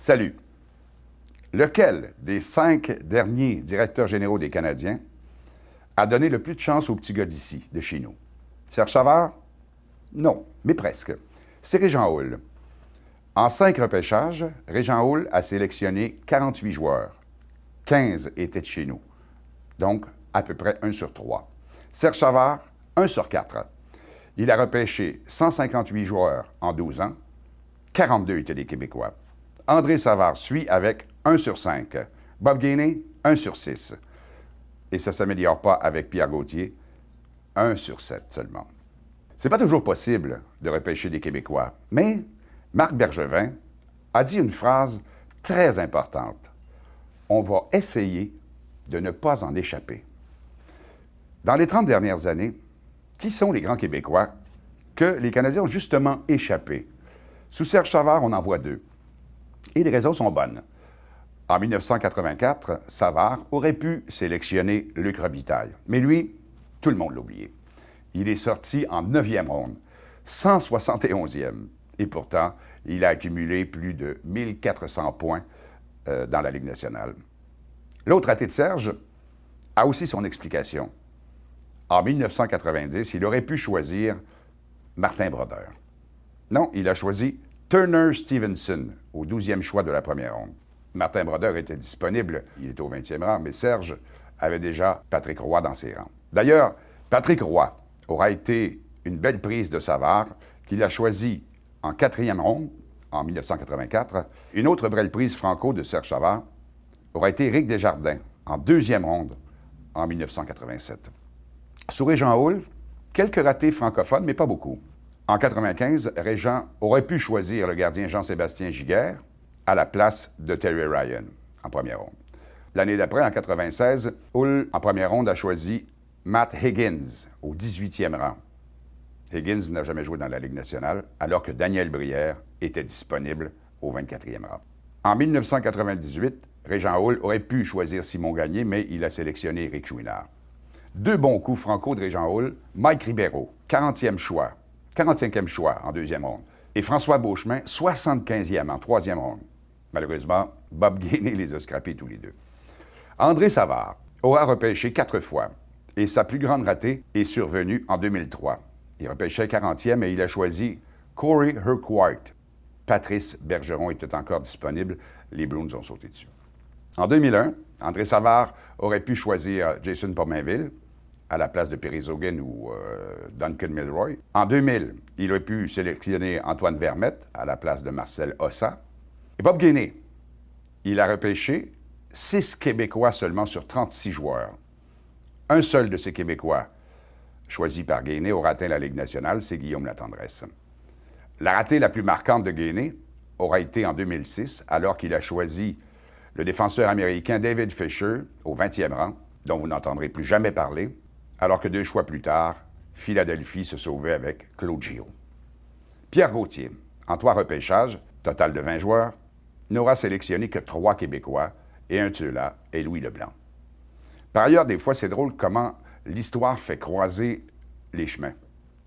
Salut. Lequel des 5 derniers directeurs généraux des Canadiens a donné le plus de chance aux petits gars d'ici, de chez nous? Serge Savard? Non, mais presque. C'est Régent Houle. En 5 repêchages, Régent Houle a sélectionné 48 joueurs. 15 étaient de chez nous. Donc, à peu près 1 sur 3. Serge Savard, 1 sur 4. Il a repêché 158 joueurs en 12 ans. 42 étaient des Québécois. André Savard suit avec 1 sur 5. Bob Gainey, 1 sur 6. Et ça ne s'améliore pas avec Pierre Gauthier, 1 sur 7 seulement. C'est pas toujours possible de repêcher des Québécois, mais Marc Bergevin a dit une phrase très importante. On va essayer de ne pas en échapper. Dans les 30 dernières années, qui sont les grands Québécois que les Canadiens ont justement échappé? Sous Serge Savard, on en voit 2. Et les raisons sont bonnes. En 1984, Savard aurait pu sélectionner Luc Robitaille. Mais lui, tout le monde l'a oublié. Il est sorti en 9e ronde, 171e. Et pourtant, il a accumulé plus de 1400 points dans la Ligue nationale. L'autre raté de Serge a aussi son explication. En 1990, il aurait pu choisir Martin Brodeur. Non, il a choisi Turner Stevenson au 12e choix de la première ronde. Martin Brodeur était disponible, il était au 20e rang, mais Serge avait déjà Patrick Roy dans ses rangs. D'ailleurs, Patrick Roy aura été une belle prise de Savard qu'il a choisi en 4e ronde en 1984. Une autre belle prise franco de Serge Savard aura été Éric Desjardins en 2e ronde en 1987. Sous Régent Houle, quelques ratés francophones, mais pas beaucoup. En 1995, Régent aurait pu choisir le gardien Jean-Sébastien Giguère à la place de Terry Ryan en première ronde. L'année d'après, en 1996, Houle, en première ronde, a choisi Matt Higgins au 18e rang. Higgins n'a jamais joué dans la Ligue nationale, alors que Daniel Brière était disponible au 24e rang. En 1998, Régent Houle aurait pu choisir Simon Gagné, mais il a sélectionné Éric Chouinard. 2 bons coups franco de Régent Houle, Mike Ribeiro, 40e choix, 45e choix en 2e ronde, et François Beauchemin, 75e en 3e ronde. Malheureusement, Bob Gainey les a scrappés tous les 2. André Savard aura repêché 4 fois, et sa plus grande ratée est survenue en 2003. Il repêchait 40e et il a choisi Corey Urquhart. Patrice Bergeron était encore disponible, les Bruins ont sauté dessus. En 2001, André Savard aurait pu choisir Jason Pominville à la place de Perry Hogan ou Duncan Milroy. En 2000, il aurait pu sélectionner Antoine Vermette à la place de Marcel Hossa. Et Bob Gainey, il a repêché 6 Québécois seulement sur 36 joueurs. Un seul de ces Québécois, choisi par Gainey, aura atteint la Ligue nationale, c'est Guillaume Latendresse. La ratée la plus marquante de Gainey aura été en 2006, alors qu'il a choisi le défenseur américain David Fisher au 20e rang, dont vous n'entendrez plus jamais parler, alors que 2 choix plus tard, Philadelphie se sauvait avec Claude Giroux. Pierre Gauthier, en 3 repêchages, total de 20 joueurs, n'aura sélectionné que 3 Québécois et un Tula et Louis Leblanc. Par ailleurs, des fois, c'est drôle comment l'histoire fait croiser les chemins.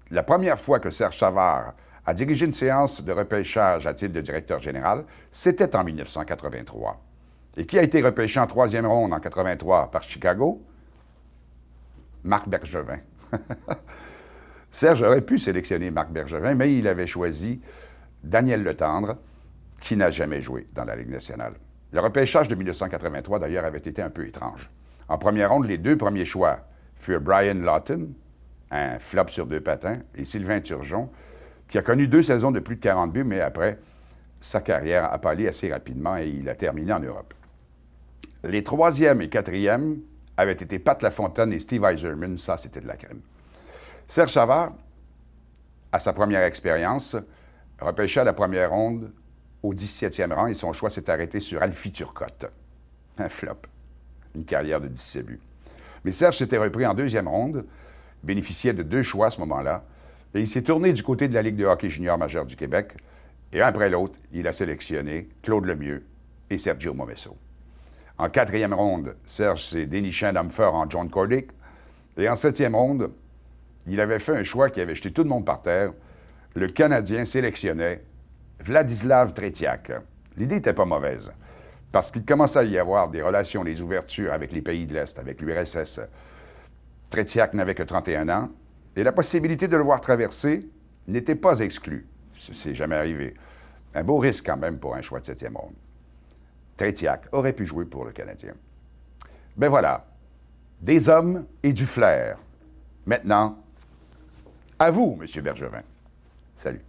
La première fois que Serge Savard a dirigé une séance de repêchage à titre de directeur général, c'était en 1983. Et qui a été repêché en 3e ronde en 1983 par Chicago? Marc Bergevin. Serge aurait pu sélectionner Marc Bergevin, mais il avait choisi Daniel Letendre, qui n'a jamais joué dans la Ligue nationale. Le repêchage de 1983, d'ailleurs, avait été un peu étrange. En première ronde, les 2 premiers choix furent Brian Lawton, un flop sur 2 patins, et Sylvain Turgeon, qui a connu 2 saisons de plus de 40 buts, mais après, sa carrière a pâli assez rapidement et il a terminé en Europe. Les 3e et 4e avaient été Pat Lafontaine et Steve Yzerman, ça c'était de la crème. Serge Savard, à sa première expérience, repêché à la première ronde au 17e rang et son choix s'est arrêté sur Alfie Turcotte. Un flop. Une carrière de 17 buts. Mais Serge s'était repris en 2e ronde, bénéficiait de 2 choix à ce moment-là, et il s'est tourné du côté de la Ligue de hockey junior majeure du Québec, et un après l'autre, il a sélectionné Claude Lemieux et Sergio Momesso. En 4e ronde, Serge s'est déniché un homme fort en John Cordick, et en 7e ronde, il avait fait un choix qui avait jeté tout le monde par terre. Le Canadien sélectionnait Vladislav Tretiak, L'idée n'était pas mauvaise, parce qu'il commençait à y avoir des relations, des ouvertures avec les pays de l'Est, avec l'URSS. Tretiak n'avait que 31 ans, et la possibilité de le voir traverser n'était pas exclue. C'est jamais arrivé. Un beau risque quand même pour un choix de 7e ronde. Tretiak aurait pu jouer pour le Canadien. Ben voilà, des hommes et du flair. Maintenant, à vous, M. Bergevin. Salut.